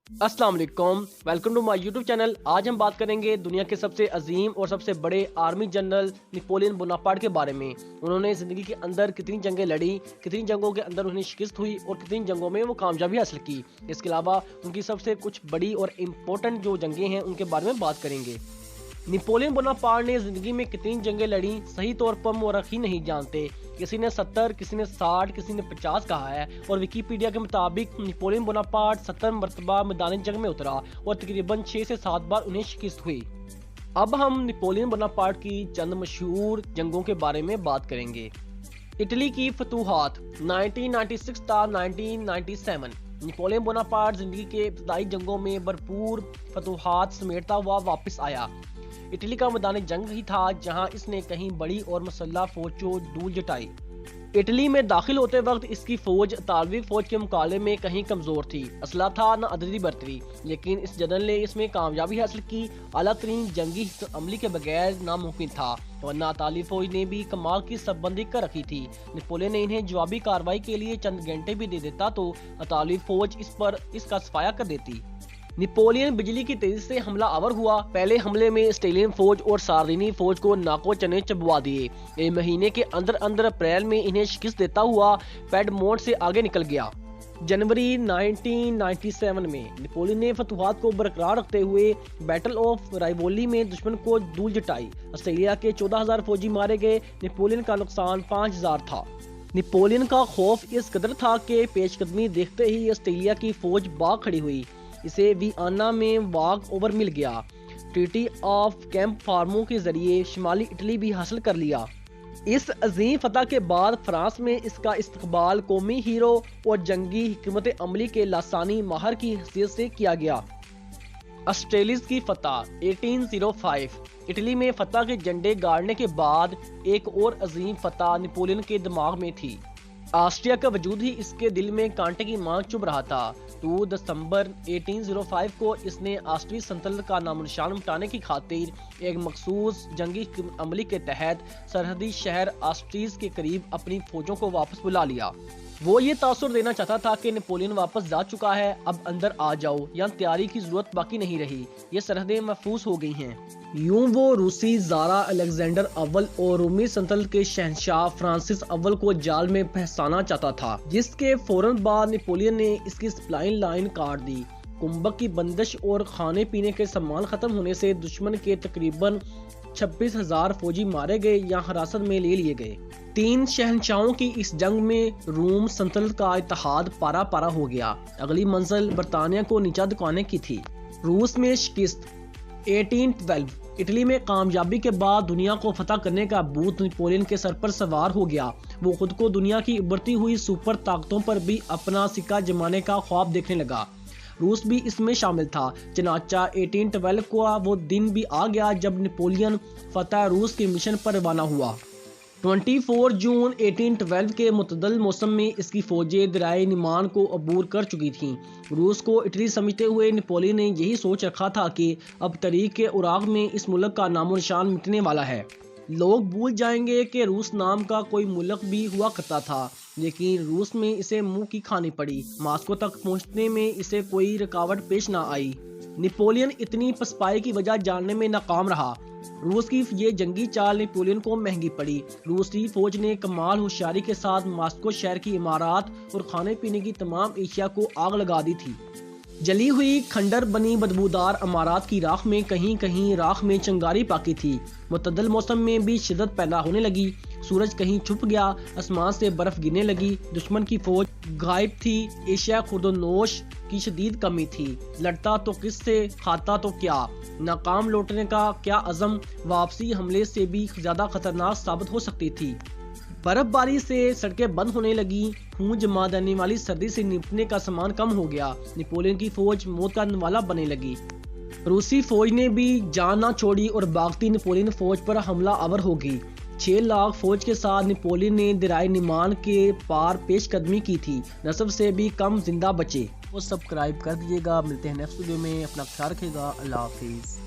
अस्सलाम वालेकुम, welcome to my YouTube channel. आज हम बात करेंगे दुनिया के सबसे अजीम और सबसे बड़े आर्मी जनरल नेपोलियन बोनापार्ट के बारे में। उन्होंने ज़िंदगी के अंदर कितनी जंगें लड़ी, कितनी जंगों के अंदर उन्हें शिकस्त हुई और कितनी जंगों में वो कामयाबी हासिल की। इसके अलावा उनकी सबसे कुछ बड़ी और इम्पोर्टेंट जो जंगें हैं उनके बारे में बात करेंगे। नेपोलियन बोनापार्ट ने जिंदगी में कितनी जंगें लड़ी सही तौर पर मौरखी नहीं जानते। किसी ने 70, किसी ने 60, किसी ने 50 कहा है और विकिपीडिया के मुताबिक नेपोलियन बोनापार्ट 70 मरतबा मैदान जंग में उतरा और तकरीबन 6 से 7 बार उन्हें शिकस्त हुई। अब हम नेपोलियन बोनापार्ट की चंद मशहूर जंगों के बारे में बात करेंगे। इटली की फतूहात 1996 था 1997। नेपोलियन बोनापार्ट जिंदगी के इब्तदाई जंगों में भरपूर फतूहात समेटता हुआ वापस आया। इटली का मैदान जंग ही था जहां इसने कहीं बड़ी और मुसल्लह फौज को धूल जटाई। इटली में दाखिल होते वक्त इसकी फौज इतालवी फौज के मुकाबले में कहीं कमजोर थी। असला था न अददी बरतरी, लेकिन इस जनरल ने इसमें कामयाबी हासिल की। आला तरीन जंगी अमली के बगैर नामुमकिन था, वरना इतालवी फौज ने भी कमाल की सबबंदी कर रखी थी। नेपोलियन ने इन्हें जवाबी कार्रवाई के लिए चंद घंटे भी दे देता तो इतालवी फौज इस पर इसका सफाया कर देती। नेपोलियन बिजली की तेजी से हमला आवर हुआ। पहले हमले में स्टेलियन फौज और सार्डिनी फौज को नाको चने चबवा दिए। एक महीने के अंदर अंदर अप्रैल में इन्हें शिकस्त देता हुआ पेडमोंट से आगे निकल गया। जनवरी 1997 में नेपोलियन ने फतूहात को बरकरार रखते हुए बैटल ऑफ राइवोली में दुश्मन को धूल जटाई। ऑस्ट्रेलिया के 14,000 फौजी मारे गए। नेपोलियन का नुकसान 5,000 था। नेपोलियन का खौफ इस कदर था कि पेशकदमी देखते ही ऑस्ट्रेलिया की फौज बाग खड़ी हुई। इसे वियना में वाक ओवर मिल गया। ट्रीटी ऑफ कैंप फार्मो के जरिए शिमाली इटली भी हासिल कर लिया। इस अजीम फतह के बाद फ्रांस में इसका इस्तकबाल कौमी हीरो और जंगी हिकमत अमली के लासानी माहर की हैसियत से किया गया। ऑस्ट्रेलिया की फतह 1805। इटली में फतह के झंडे गाड़ने के बाद एक और अजीम फतह नेपोलियन के दिमाग में थी। ऑस्ट्रिया का वजूद ही इसके दिल में कांटे की मांग चुभ रहा था। 2 दिसंबर 1805 को इसने ऑस्ट्रिया सल्तनत का नामो निशान मिटाने की खातिर एक मखसूस जंगी अमली के तहत सरहदी शहर ऑस्ट्रिया के करीब अपनी फौजों को वापस बुला लिया। वो ये तासुर देना चाहता था कि नेपोलियन वापस जा चुका है, अब अंदर आ जाओ, यहाँ तैयारी की जरूरत बाकी नहीं रही, ये सरहदें महफूज हो गई हैं। यूं वो रूसी ज़ारा अलेक्जेंडर अव्वल और रोमी सल्तनत के शहंशाह फ्रांसिस अव्वल को जाल में फंसाना चाहता था, जिसके फौरन बाद नेपोलियन ने इसकी सप्लाई लाइन काट दी। कुंभक की बंदिश और खाने पीने के सामान खत्म होने से दुश्मन के तकरीबन 26,000 फौजी मारे गए या हिरासत में ले लिए गए। 3 शहंशाहों की इस जंग में रोम सल्तनत का इत्तेहाद पारा पारा हो गया। अगली मंजिल बरतानिया को नीचा दुकाने की थी। रूस में शिकस्त 1812। इटली में कामयाबी के बाद दुनिया को फतह करने का भूत नेपोलियन के सर पर सवार हो गया। वो खुद को दुनिया की उभरती हुई सुपर ताकतों पर भी अपना सिक्का जमाने का ख्वाब देखने लगा। रूस भी इसमें शामिल था। चनाचा 1812 को वो दिन भी आ गया जब नेपोलियन फतह रूस के मिशन पर रवाना हुआ। 24 जून 1812 के मुतदल मौसम में इसकी फौजें दरियाए निमान को अबूर कर चुकी थीं। रूस को इटली समझते हुए नेपोलियन ने यही सोच रखा था कि अब तरीक के उराक में इस मुल्क का नामो निशान मिटने वाला है। लोग भूल जाएंगे कि रूस नाम का कोई मुल्क भी हुआ करता था, लेकिन रूस में इसे मुंह की खानी पड़ी। मास्को तक पहुंचने में इसे कोई रुकावट पेश ना आई। नेपोलियन इतनी पसपाई की वजह जानने में नाकाम रहा। रूस की ये जंगी चाल नेपोलियन को महंगी पड़ी। रूसी फौज ने कमाल होशियारी के साथ मास्को शहर की इमारत और खाने पीने की तमाम एशिया को आग लगा दी थी। जली हुई खंडर बनी बदबूदार इमारत की राख में कहीं कहीं राख में चिंगारी पाकी थी। मुतदल मौसम में भी शिद्दत पैदा होने लगी। सूरज कहीं छुप गया, आसमान से बर्फ गिरने लगी। दुश्मन की फौज गायब थी। एशिया खुर्दोनोश की शदीद कमी थी। लड़ता तो किससे, खाता तो क्या। नाकाम लौटने का क्या अज़म वापसी हमले से भी ज्यादा खतरनाक साबित हो सकती थी। बर्फबारी से सड़कें बंद होने लगी। खून जमा देने वाली सर्दी से निपटने का सामान कम हो गया। नेपोलियन की फौज मौत का नवाला बनने लगी। रूसी फौज ने भी जान ना छोड़ी और भागती नेपोलियन फौज पर हमला आवर हो गई। 6 लाख फौज के साथ नेपोलियन ने दरियाए निमान के पार पेशकदमी की थी। नस्ब से भी कम जिंदा बचे। वो सब्सक्राइब कर दीजिएगा। मिलते हैं नेक्स्ट वीडियो में। अपना ख्याल रखिएगा। अल्लाह हाफिज़।